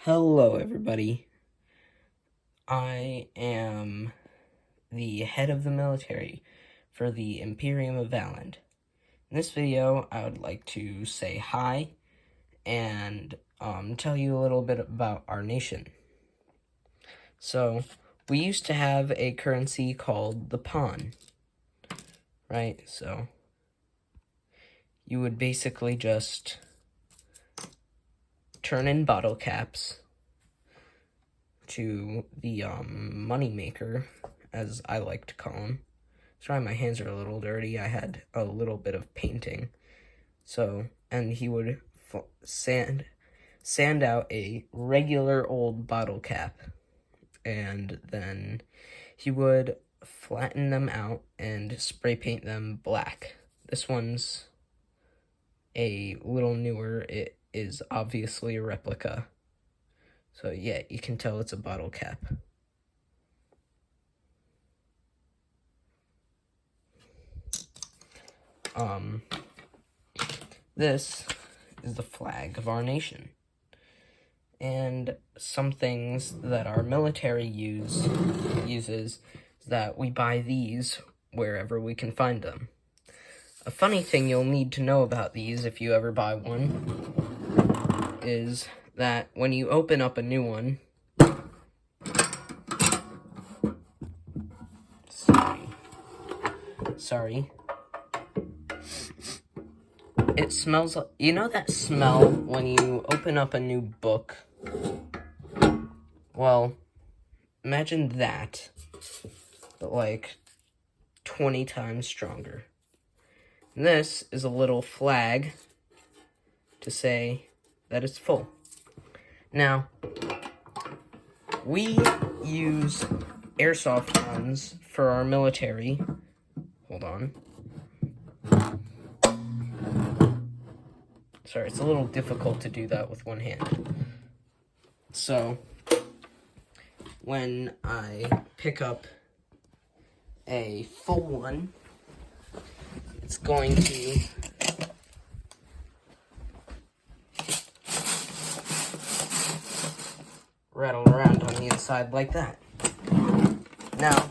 Hello, everybody. I am the head of the military for the Imperum of Valland. In this video, I would like to say hi and tell you a little bit about our nation. So, we used to have a currency called the pawn, right? So, you would basically just turn in bottle caps to the money maker, as I like to call him. Sorry, my hands are a little dirty. I had a little bit of painting. So, and he would sand out a regular old bottle cap, and then he would flatten them out and spray paint them black. This one's a little newer. It is obviously a replica. So yeah, you can tell it's a bottle cap. This is the flag of our nation. And some things that our military uses is that we buy these wherever we can find them. A funny thing you'll need to know about these if you ever buy one is that when you open up a new one, sorry, it smells like, you know that smell when you open up a new book? Well, imagine that, but like 20 times stronger. And this is a little flag to say that it's full. Now, we use airsoft guns for our military. Hold on. Sorry, it's a little difficult to do that with one hand. So, when I pick up a full one, it's going to rattle around on the inside like that. Now,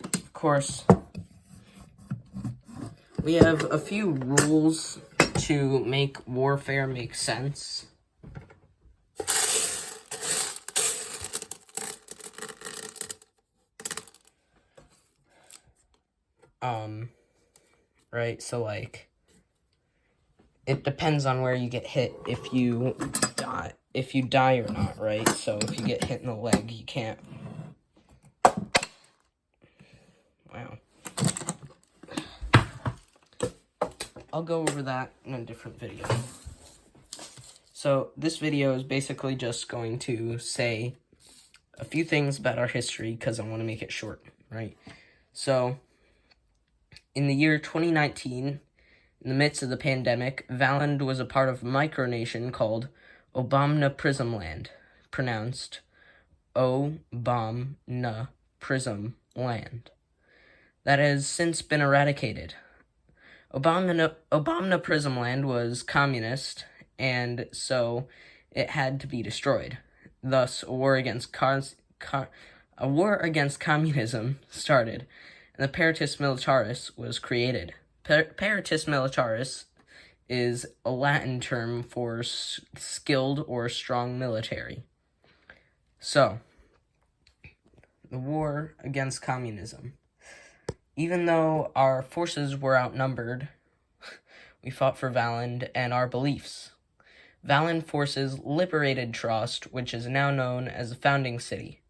of course, we have a few rules to make warfare make sense. Right, so like, it depends on where you get hit if you die or not, right? So if you get hit in the leg, you can't. Wow. I'll go over that in a different video. So this video is basically just going to say a few things about our history because I want to make it short, right? So, in the year 2019, in the midst of the pandemic, Valland was a part of a micronation called Obamna Prism Land, pronounced O-Bom-Na Prism Land, that has since been eradicated. Obamna Prism Land was communist, and so it had to be destroyed. Thus, a war against communism started, and the Paratus Militaris was created. Paratus Militaris is a Latin term for skilled or strong military. So, the war against communism. Even though our forces were outnumbered, we fought for Valland and our beliefs. Valland forces liberated Trost, which is now known as the founding city.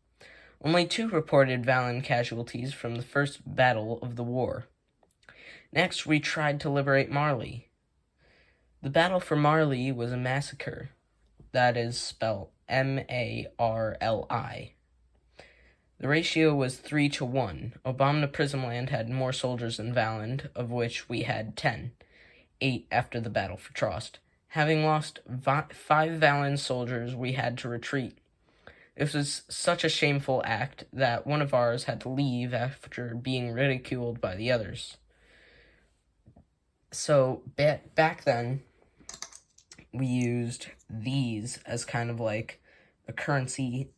Only 2 reported Valland casualties from the first battle of the war. Next, we tried to liberate Marly. The battle for Marly was a massacre. That is spelled M-A-R-L-I. The ratio was 3-1. Obamna Prismland had more soldiers than Valland, of which we had 10, 8 after the battle for Trost. Having lost 5 Valland soldiers, we had to retreat. This was such a shameful act that one of ours had to leave after being ridiculed by the others. So, back then, we used these as kind of like a currency,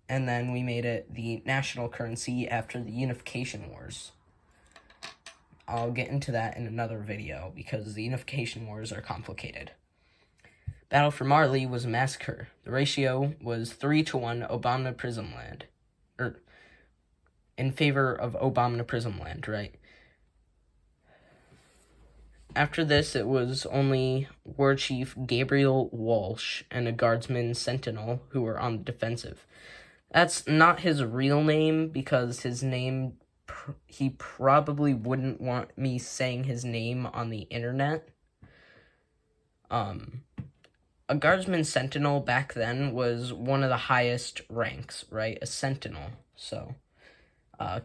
and then we made it the national currency after the Unification Wars. I'll get into that in another video because the Unification Wars are complicated. Battle for Marley was a massacre. The ratio was 3-1 Obama Prismland. In favor of Obama Prismland, right? After this, it was only War Chief Gabriel Walsh and a guardsman Sentinel who were on the defensive. That's not his real name because his name, he probably wouldn't want me saying his name on the internet. A guardsman Sentinel back then was one of the highest ranks, right? A Sentinel. So,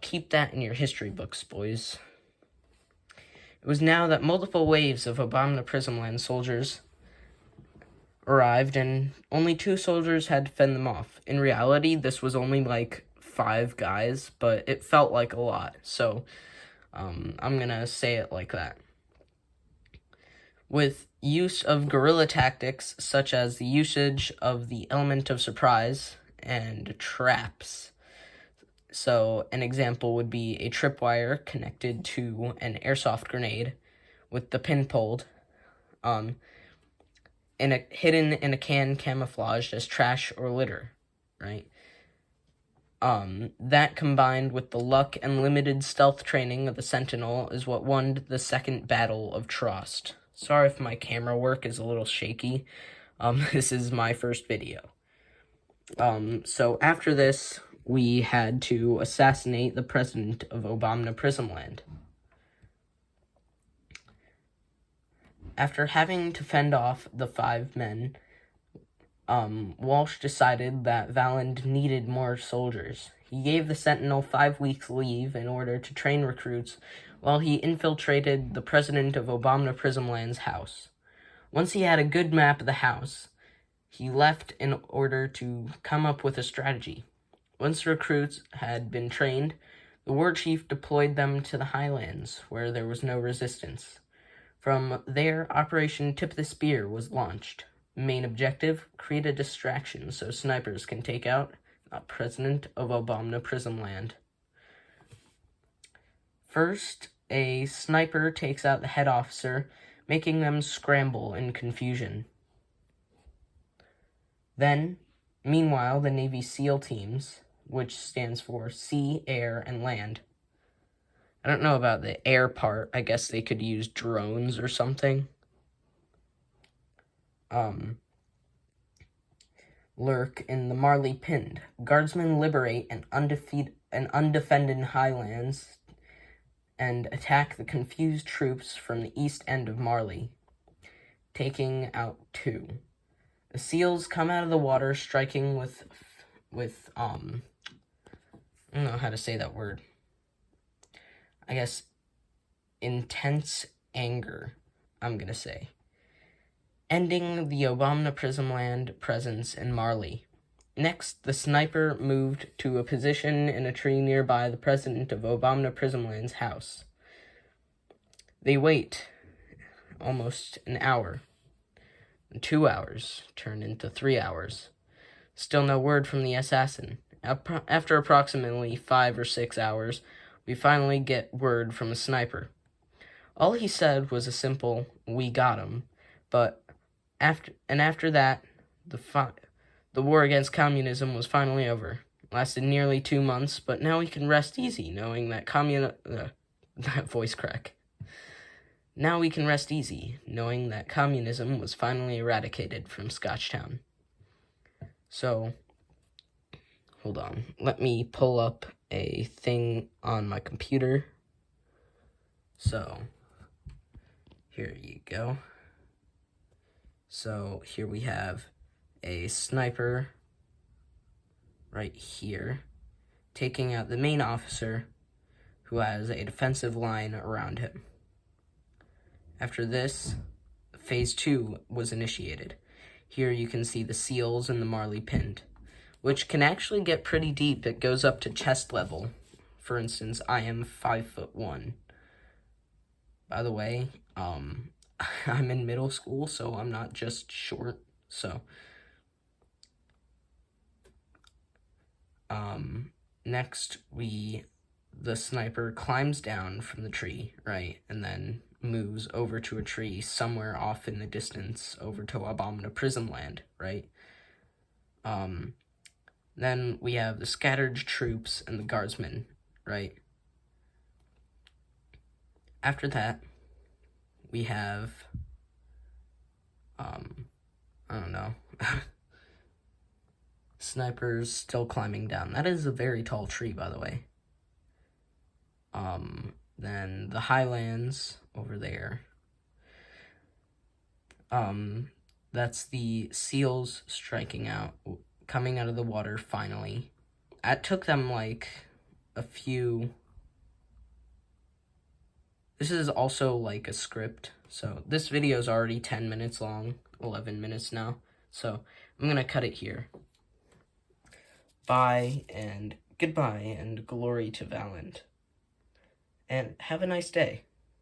keep that in your history books, boys. It was now that multiple waves of Obama Prismland soldiers arrived, and only 2 soldiers had to fend them off. In reality, this was only like 5 guys, but it felt like a lot, so I'm gonna say it like that. With use of guerrilla tactics, such as the usage of the element of surprise and traps. So, an example would be a tripwire connected to an airsoft grenade with the pin pulled, hidden in a can camouflaged as trash or litter, right? That combined with the luck and limited stealth training of the Sentinel is what won the Second Battle of Trost. Sorry if my camera work is a little shaky. This is my first video. So after this, we had to assassinate the president of Obama Prismland. After having to fend off the 5 men, Walsh decided that Valland needed more soldiers. He gave the Sentinel 5 weeks leave in order to train recruits while he infiltrated the president of Obama Prismland's house. Once he had a good map of the house, he left in order to come up with a strategy. Once the recruits had been trained, the war chief deployed them to the highlands, where there was no resistance. From there, Operation Tip the Spear was launched. Main objective, create a distraction so snipers can take out the president of Obama Prismland. First, a sniper takes out the head officer, making them scramble in confusion. Then, meanwhile, the Navy SEAL teams, which stands for Sea, Air, and Land. I don't know about the air part. I guess they could use drones or something. Lurk in the Marley Pinned. Guardsmen liberate an undefended highlands and attack the confused troops from the east end of Marley, taking out 2. The SEALs come out of the water, striking with I don't know how to say that word. I guess intense anger, I'm gonna say. Ending the Obama Prismland presence in Marley. Next, the sniper moved to a position in a tree nearby the president of Obama Prismland's house. They wait almost an hour. 2 hours turn into 3 hours. Still no word from the assassin. After approximately 5 or 6 hours, we finally get word from the sniper. All he said was a simple, "We got him," but after that, the war against communism was finally over. It lasted nearly 2 months, but now we can rest easy knowing that that voice crack. Now we can rest easy knowing that communism was finally eradicated from Scotchtown. So, hold on. Let me pull up a thing on my computer. So, here you go. So, here we have a sniper right here taking out the main officer who has a defensive line around him. After this, Phase 2 was initiated. Here you can see the SEALs and the Marley Pinned, which can actually get pretty deep. It goes up to chest level. For instance, I am 5'1". By the way, I'm in middle school, so I'm not just short. So, next the sniper climbs down from the tree, right, and then moves over to a tree somewhere off in the distance over to Abominable Prison Land, right? Then we have the scattered troops and the guardsmen, right? After that, we have, I don't know, snipers still climbing down. That is a very tall tree, by the way. Then the highlands over there. That's the seals striking out, coming out of the water finally. That took them like a few. This is also like a script. So this video is already 10 minutes long, 11 minutes now. So I'm gonna cut it here. Bye and goodbye and glory to Valland. And have a nice day.